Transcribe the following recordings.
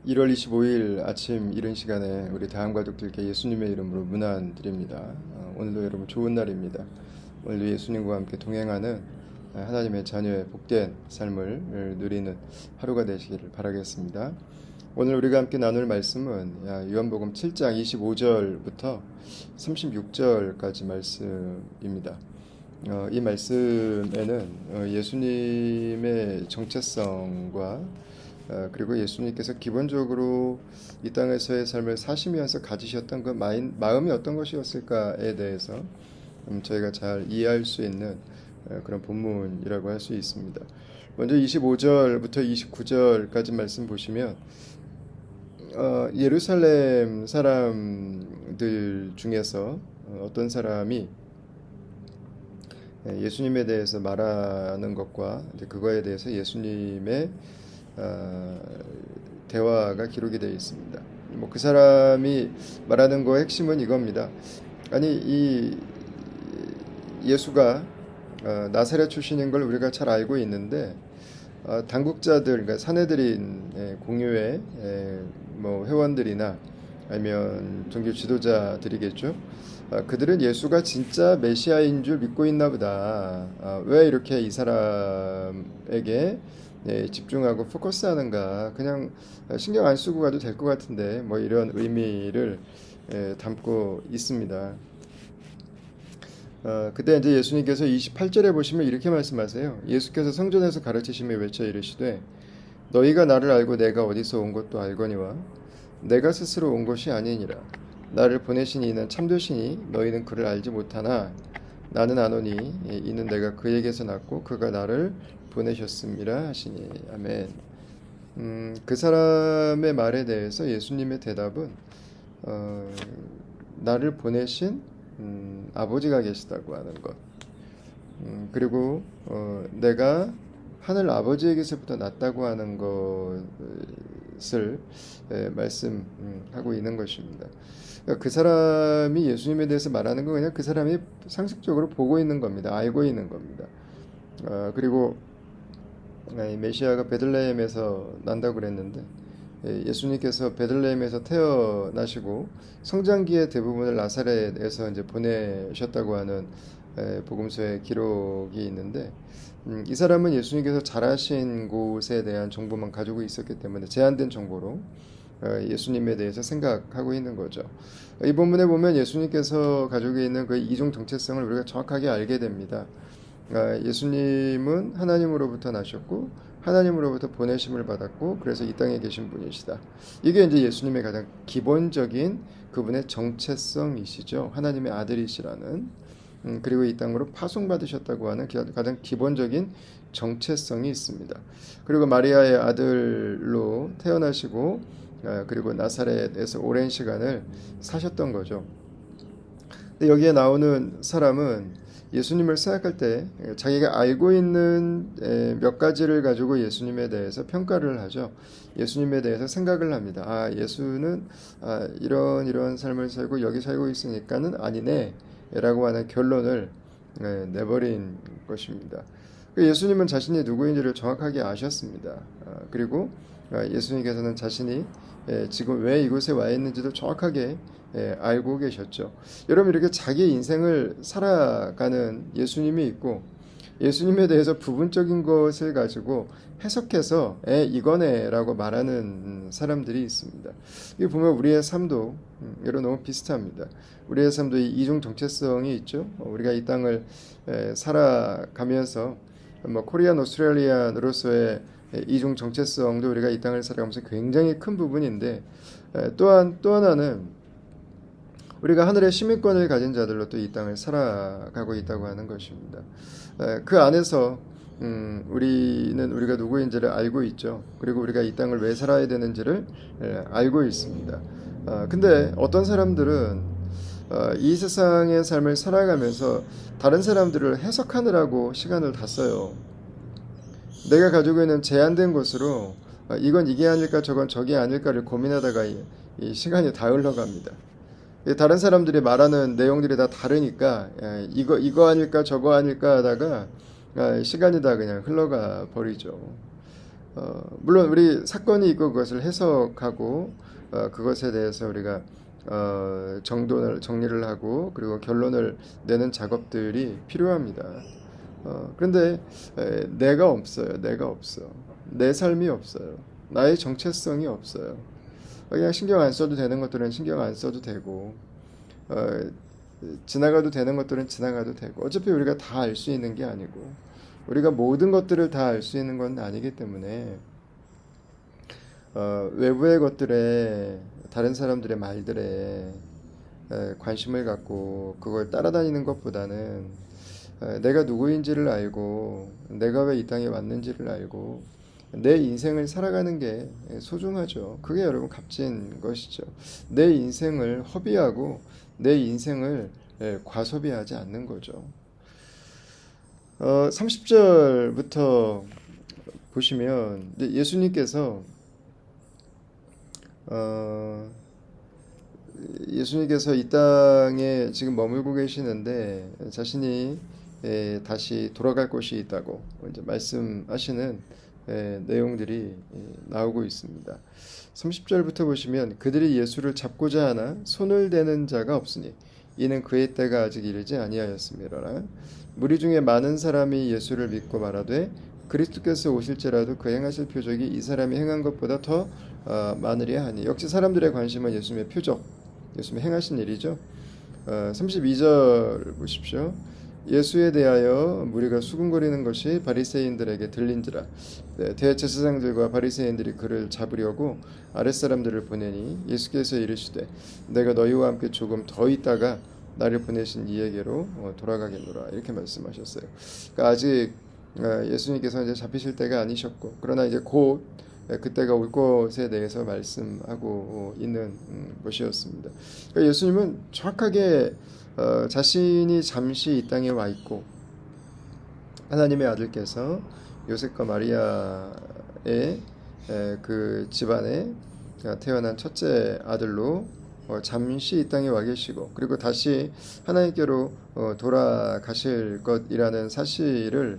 1월 25일 아침 이른 시간에 우리 다음 가족들께 예수님의 이름으로 문안드립니다. 오늘도 여러분 좋은 날입니다. 오늘도 예수님과 함께 동행하는 하나님의 자녀의 복된 삶을 누리는 하루가 되시기를 바라겠습니다. 오늘 우리가 함께 나눌 말씀은 요한복음 7장 25절부터 36절까지 말씀입니다. 이 말씀에는 예수님의 정체성과 그리고 예수님께서 기본적으로 이 땅에서의 삶을 사시면서 가지셨던 그 마음이 어떤 것이었을까에 대해서 저희가 잘 이해할 수 있는 그런 본문이라고 할 수 있습니다. 먼저 25절부터 29절까지 말씀 보시면 예루살렘 사람들 중에서 어떤 사람이 예수님에 대해서 말하는 것과 그거에 대해서 예수님의 대화가 기록이 되어 있습니다. 그 사람이 말하는 거의 핵심은 이겁니다. 아니 이 예수가 나사렛 출신인 걸 우리가 잘 알고 있는데 당국자들, 그러니까 사내들인 공유의 회원들이나 아니면 종교 지도자들이겠죠. 그들은 예수가 진짜 메시아인 줄 믿고 있나 보다. 왜 이렇게 이 사람에게 집중하고 포커스하는가. 그냥 신경 안 쓰고 가도 될 것 같은데 이런 의미를 담고 있습니다. 그때 이제 예수님께서 28절에 보시면 이렇게 말씀하세요. 예수께서 성전에서 가르치시며 외쳐 이르시되 너희가 나를 알고 내가 어디서 온 것도 알거니와 내가 스스로 온 것이 아니니라. 나를 보내신 이는 참되시니 너희는 그를 알지 못하나 나는 아노니 이는 내가 그에게서 났고 그가 나를 보내셨음이라 하시니. 아멘. 그 사람의 말에 대해서 예수님의 대답은 나를 보내신 아버지가 계시다고 하는 것, 그리고 내가 하늘 아버지에게서부터 났다고 하는 것을 말씀하고 있는 것입니다. 그 사람이 예수님에 대해서 말하는 건 그냥 그 사람이 상식적으로 보고 있는 겁니다. 알고 있는 겁니다. 그리고 메시아가 베들레헴에서 난다고 그랬는데 예수님께서 베들레헴에서 태어나시고 성장기의 대부분을 나사렛에서 이제 보내셨다고 하는 복음서의 기록이 있는데 이 사람은 예수님께서 자라신 곳에 대한 정보만 가지고 있었기 때문에 제한된 정보로 예수님에 대해서 생각하고 있는 거죠. 이 본문에 보면 예수님께서 가지고 있는 그 이중 정체성을 우리가 정확하게 알게 됩니다. 예수님은 하나님으로부터 나셨고 하나님으로부터 보내심을 받았고 그래서 이 땅에 계신 분이시다. 이게 이제 예수님의 가장 기본적인 그분의 정체성이시죠. 하나님의 아들이시라는 그리고 이 땅으로 파송받으셨다고 하는 가장 기본적인 정체성이 있습니다. 그리고 마리아의 아들로 태어나시고 그리고 나사렛에서 오랜 시간을 사셨던 거죠. 근데 여기에 나오는 사람은 예수님을 생각할 때 자기가 알고 있는 몇 가지를 가지고 예수님에 대해서 평가를 하죠. 예수님에 대해서 생각을 합니다. 예수는 이런 삶을 살고 여기 살고 있으니까는 아니네 라고 하는 결론을 내버린 것입니다. 예수님은 자신이 누구인지를 정확하게 아셨습니다. 그리고 예수님께서는 자신이 지금 왜 이곳에 와 있는지도 정확하게 알고 계셨죠. 여러분 이렇게 자기 인생을 살아가는 예수님이 있고 예수님에 대해서 부분적인 것을 가지고 해석해서 이거네 라고 말하는 사람들이 있습니다. 이거 보면 우리의 삶도 여러분 너무 비슷합니다. 우리의 삶도 이 이중 정체성이 있죠. 우리가 이 땅을 살아가면서 코리안 오스트레일리안으로서의 이중 정체성도 우리가 이 땅을 살아가면서 굉장히 큰 부분인데 또 하나는 우리가 하늘의 시민권을 가진 자들로 또 이 땅을 살아가고 있다고 하는 것입니다. 그 안에서 우리는 우리가 누구인지를 알고 있죠. 그리고 우리가 이 땅을 왜 살아야 되는지를 알고 있습니다. 근데 어떤 사람들은 이 세상의 삶을 살아가면서 다른 사람들을 해석하느라고 시간을 다 써요. 내가 가지고 있는 제한된 것으로 이건 이게 아닐까 저건 저게 아닐까를 고민하다가 이 시간이 다 흘러갑니다. 다른 사람들이 말하는 내용들이 다 다르니까 이거 아닐까 저거 아닐까 하다가 시간이 다 그냥 흘러가 버리죠. 물론 우리 사건이 있고 그것을 해석하고 그것에 대해서 우리가 정리를 하고 그리고 결론을 내는 작업들이 필요합니다. 그런데 내가 없어요. 내가 없어. 내 삶이 없어요. 나의 정체성이 없어요. 그냥 신경 안 써도 되는 것들은 신경 안 써도 되고 지나가도 되는 것들은 지나가도 되고 어차피 우리가 다 알 수 있는 게 아니고 우리가 모든 것들을 다 알 수 있는 건 아니기 때문에 외부의 것들에 다른 사람들의 말들에 관심을 갖고 그걸 따라다니는 것보다는 내가 누구인지를 알고 내가 왜 이 땅에 왔는지를 알고 내 인생을 살아가는 게 소중하죠. 그게 여러분 값진 것이죠. 내 인생을 허비하고 내 인생을 과소비하지 않는 거죠. 30절부터 보시면 예수님께서 이 땅에 지금 머물고 계시는데 자신이 다시 돌아갈 곳이 있다고 이제 말씀하시는 내용들이 나오고 있습니다. 30절부터 보시면 그들이 예수를 잡고자 하나 손을 대는 자가 없으니 이는 그의 때가 아직 이르지 아니하였음이로라. 무리 중에 많은 사람이 예수를 믿고 말하되 그리스도께서 오실지라도 그 행하실 표적이 이 사람이 행한 것보다 더 많으리야 하니. 역시 사람들의 관심은 예수님의 표적, 예수님이 행하신 일이죠. 32절 보십시오. 예수에 대하여 무리가 수군거리는 것이 바리새인들에게 들린지라. 대제사장들과 바리새인들이 그를 잡으려고 아랫사람들을 보내니 예수께서 이르시되 내가 너희와 함께 조금 더 있다가 나를 보내신 이에게로 돌아가겠노라. 이렇게 말씀하셨어요. 그러니까 아직 예수님께서 이제 잡히실 때가 아니셨고 그러나 이제 곧 그때가 올 것에 대해서 말씀하고 있는 것이었습니다. 그러니까 예수님은 정확하게 자신이 잠시 이 땅에 와 있고 하나님의 아들께서 요셉과 마리아의 그 집안에 태어난 첫째 아들로 잠시 이 땅에 와 계시고 그리고 다시 하나님께로 돌아가실 것이라는 사실을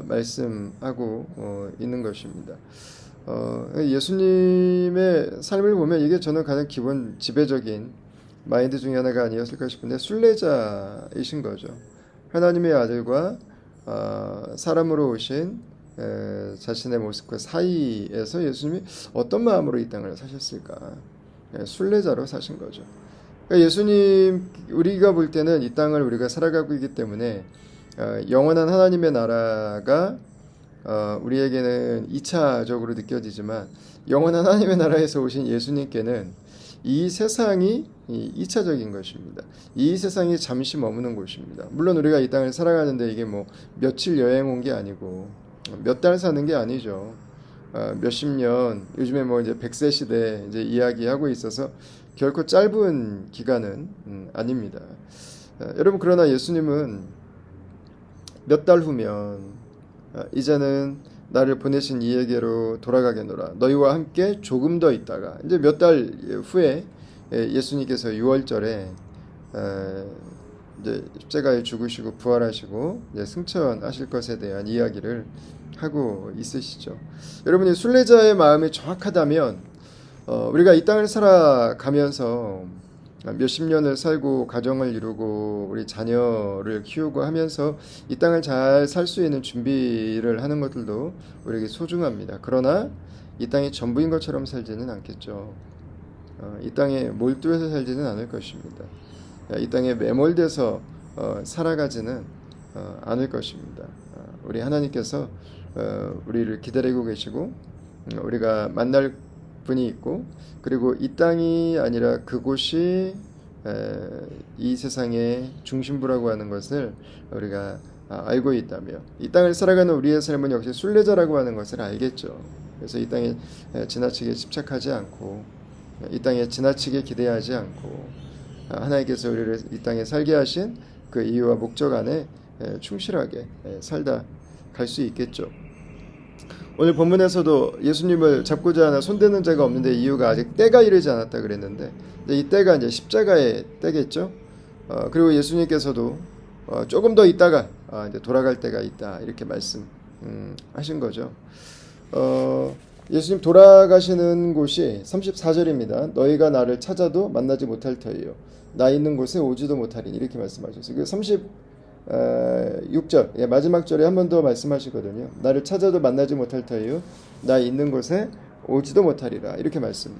말씀하고 있는 것입니다. 예수님의 삶을 보면 이게 저는 가장 기본 지배적인 마인드 중에 하나가 아니었을까 싶은데 순례자이신 거죠. 하나님의 아들과 사람으로 오신 자신의 모습 그 사이에서 예수님이 어떤 마음으로 이 땅을 사셨을까? 순례자로 사신 거죠. 그러니까 예수님 우리가 볼 때는 이 땅을 우리가 살아가고 있기 때문에 영원한 하나님의 나라가 우리에게는 2차적으로 느껴지지만 영원한 하나님의 나라에서 오신 예수님께는 이 세상이 2차적인 것입니다. 이 세상이 잠시 머무는 곳입니다. 물론 우리가 이 땅을 살아가는데 이게 뭐 며칠 여행 온 게 아니고 몇 달 사는 게 아니죠. 몇십 년, 요즘에 뭐 이제 100세 시대 이제 이야기하고 있어서 결코 짧은 기간은 아닙니다. 여러분 그러나 예수님은 몇 달 후면 이제는 나를 보내신 이에게로 돌아가겠노라. 너희와 함께 조금 더 있다가 이제 몇 달 후에 예수님께서 6월절에 이제 십자가에 죽으시고 부활하시고 이제 승천하실 것에 대한 이야기를 하고 있으시죠. 여러분이 순례자의 마음이 정확하다면 우리가 이 땅을 살아가면서 몇십 년을 살고 가정을 이루고 우리 자녀를 키우고 하면서 이 땅을 잘 살 수 있는 준비를 하는 것들도 우리에게 소중합니다. 그러나 이 땅이 전부인 것처럼 살지는 않겠죠. 이 땅에 몰두해서 살지는 않을 것입니다. 이 땅에 매몰돼서 살아가지는 않을 것입니다. 우리 하나님께서 우리를 기다리고 계시고 우리가 만날 분이 있고 그리고 이 땅이 아니라 그곳이 이 세상의 중심부라고 하는 것을 우리가 알고 있다며 이 땅을 살아가는 우리의 삶은 역시 순례자라고 하는 것을 알겠죠. 그래서 이 땅에 지나치게 집착하지 않고 이 땅에 지나치게 기대하지 않고 하나님께서 우리를 이 땅에 살게 하신 그 이유와 목적 안에 충실하게 살다 갈 수 있겠죠. 오늘 본문에서도 예수님을 잡고자 하나 손대는 자가 없는데 이유가 아직 때가 이르지 않았다 그랬는데 이 때가 이제 십자가의 때겠죠. 그리고 예수님께서도 조금 더 있다가 이제 돌아갈 때가 있다 이렇게 말씀하신 거죠. 예수님 돌아가시는 곳이 34절입니다. 너희가 나를 찾아도 만나지 못할 터이요 나 있는 곳에 오지도 못하리니 이렇게 말씀하셨어요. 그 36절 마지막 절에 한 번 더 말씀하시거든요. 나를 찾아도 만나지 못할 터이요 나 있는 곳에 오지도 못하리라 이렇게 말씀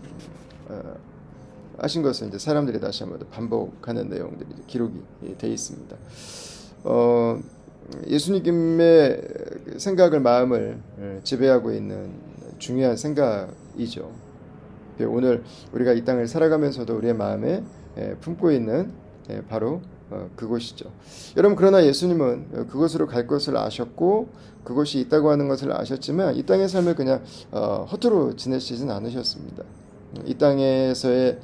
하신 것을 이제 사람들이 다시 한번 반복하는 내용들이 기록이 되어 있습니다. 예수님의 생각을 마음을 지배하고 있는 중요한 생각이죠. 오늘 우리가 이 땅을 살아가면서도 우리의 마음에 품고 있는 바로 그곳이죠. 여러분 그러나 예수님은 그곳으로 갈 것을 아셨고 그곳이 있다고 하는 것을 아셨지만 이 땅의 삶을 그냥 허투루 지내시진 않으셨습니다. 이 땅에서의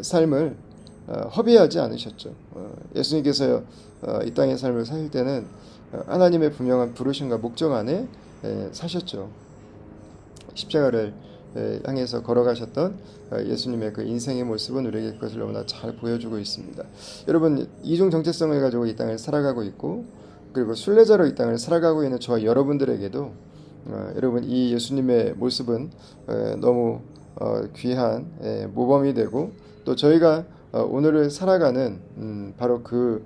삶을 허비하지 않으셨죠. 예수님께서 이 땅의 삶을 사실 때는 하나님의 분명한 부르심과 목적 안에 사셨죠. 십자가를 향해서 걸어가셨던 예수님의 그 인생의 모습은 우리에게 그것을 너무나 잘 보여주고 있습니다. 여러분 이중 정체성을 가지고 이 땅을 살아가고 있고 그리고 순례자로 이 땅을 살아가고 있는 저와 여러분들에게도 여러분 이 예수님의 모습은 너무 귀한 모범이 되고 또 저희가 오늘을 살아가는 바로 그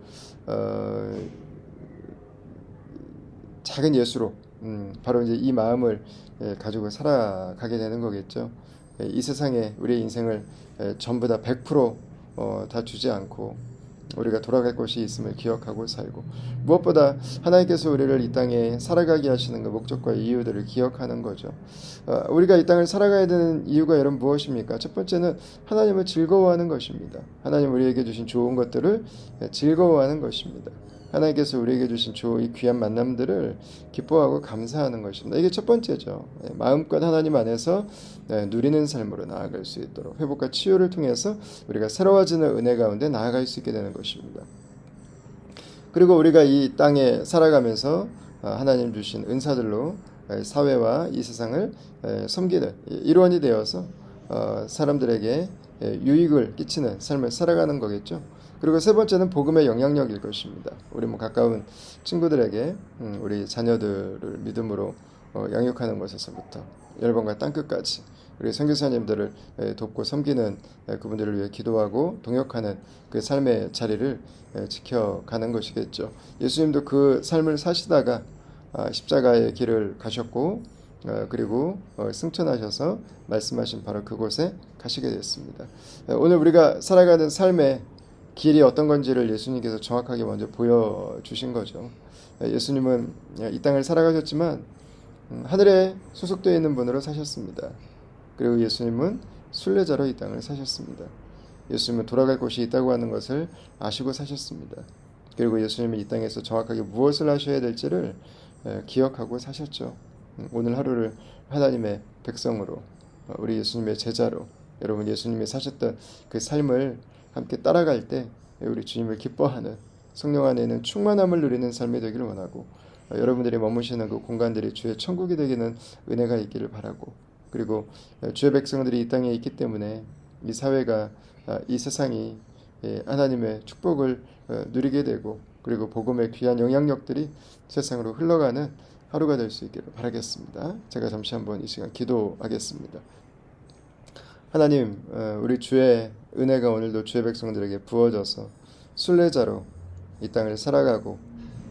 작은 예수로 바로 이제 이 마음을 가지고 살아가게 되는 거겠죠. 이 세상에 우리의 인생을 전부 다 100% 주지 않고 우리가 돌아갈 곳이 있음을 기억하고 살고 무엇보다 하나님께서 우리를 이 땅에 살아가게 하시는 그 목적과 이유들을 기억하는 거죠. 우리가 이 땅을 살아가야 되는 이유가 여러분 무엇입니까? 첫 번째는 하나님을 즐거워하는 것입니다. 하나님 우리에게 주신 좋은 것들을 즐거워하는 것입니다. 하나님께서 우리에게 주신 이 귀한 만남들을 기뻐하고 감사하는 것입니다. 이게 첫 번째죠. 마음껏 하나님 안에서 누리는 삶으로 나아갈 수 있도록 회복과 치유를 통해서 우리가 새로워지는 은혜 가운데 나아갈 수 있게 되는 것입니다. 그리고 우리가 이 땅에 살아가면서 하나님 주신 은사들로 사회와 이 세상을 섬기는 일원이 되어서 사람들에게 유익을 끼치는 삶을 살아가는 거겠죠. 그리고 세 번째는 복음의 영향력일 것입니다. 우리 가까운 친구들에게 우리 자녀들을 믿음으로 양육하는 것에서부터 열방과 땅끝까지 우리 선교사님들을 돕고 섬기는 그분들을 위해 기도하고 동역하는 그 삶의 자리를 지켜가는 것이겠죠. 예수님도 그 삶을 사시다가 십자가의 길을 가셨고 그리고 승천하셔서 말씀하신 바로 그곳에 가시게 됐습니다. 오늘 우리가 살아가는 삶의 길이 어떤 건지를 예수님께서 정확하게 먼저 보여주신 거죠. 예수님은 이 땅을 살아가셨지만 하늘에 소속되어 있는 분으로 사셨습니다. 그리고 예수님은 순례자로 이 땅을 사셨습니다. 예수님은 돌아갈 곳이 있다고 하는 것을 아시고 사셨습니다. 그리고 예수님은 이 땅에서 정확하게 무엇을 하셔야 될지를 기억하고 사셨죠. 오늘 하루를 하나님의 백성으로 우리 예수님의 제자로 여러분 예수님이 사셨던 그 삶을 함께 따라갈 때 우리 주님을 기뻐하는 성령 안에 있는 충만함을 누리는 삶이 되기를 원하고 여러분들이 머무시는 그 공간들이 주의 천국이 되기는 은혜가 있기를 바라고 그리고 주의 백성들이 이 땅에 있기 때문에 이 사회가 이 세상이 하나님의 축복을 누리게 되고 그리고 복음의 귀한 영향력들이 세상으로 흘러가는 하루가 될 수 있기를 바라겠습니다. 제가 잠시 한번 이 시간 기도하겠습니다. 하나님 우리 주의 은혜가 오늘도 주의 백성들에게 부어져서 순례자로 이 땅을 살아가고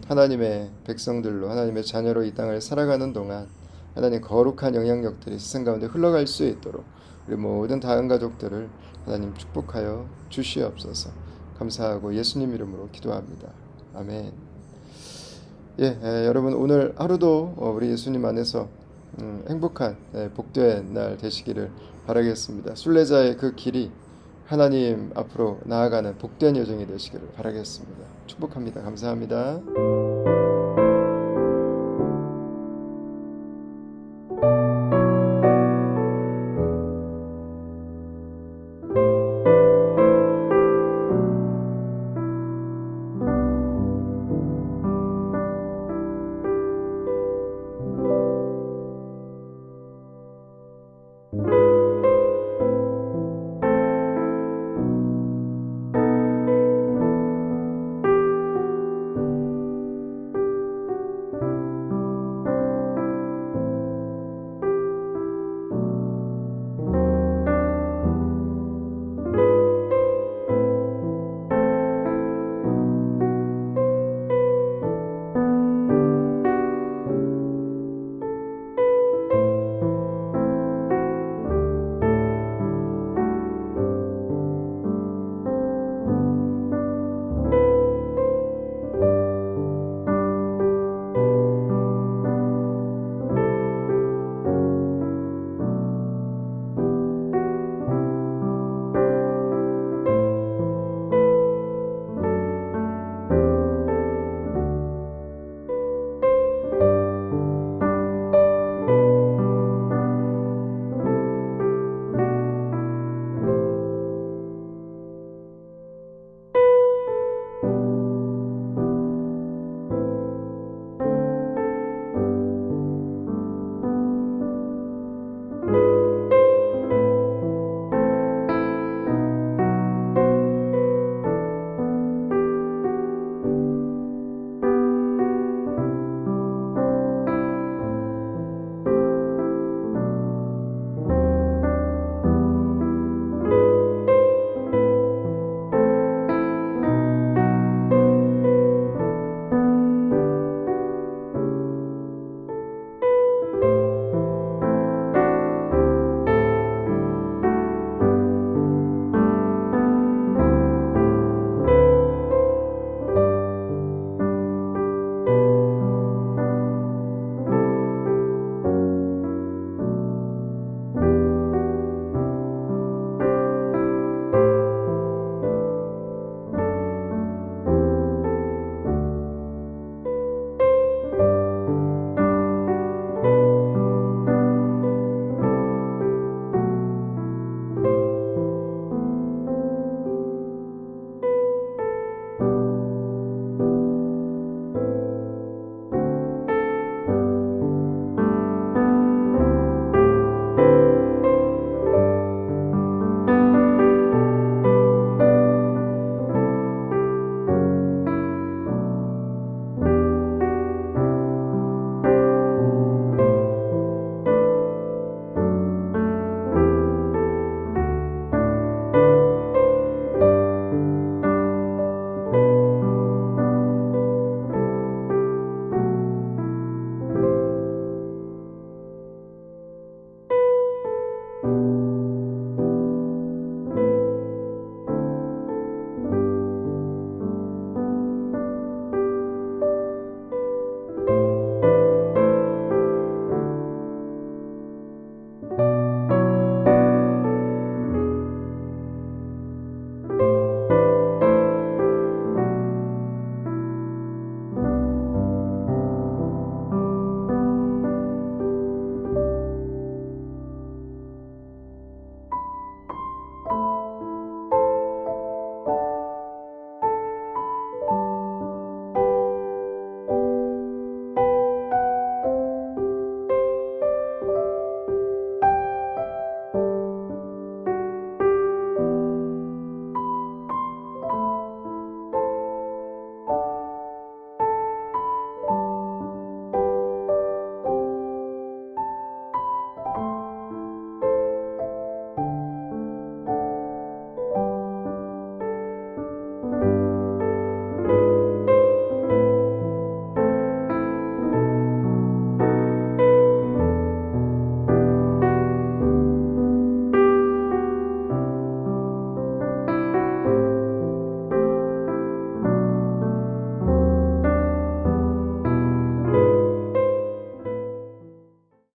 하나님의 백성들로 하나님의 자녀로 이 땅을 살아가는 동안 하나님 거룩한 영향력들이 세상 가운데 흘러갈 수 있도록 우리 모든 다은 가족들을 하나님 축복하여 주시옵소서. 감사하고 예수님 이름으로 기도합니다. 아멘. 여러분 오늘 하루도 우리 예수님 안에서 행복한 복된 날 되시기를 바라겠습니다. 순례자의 그 길이 하나님 앞으로 나아가는 복된 여정이 되시기를 바라겠습니다. 축복합니다. 감사합니다.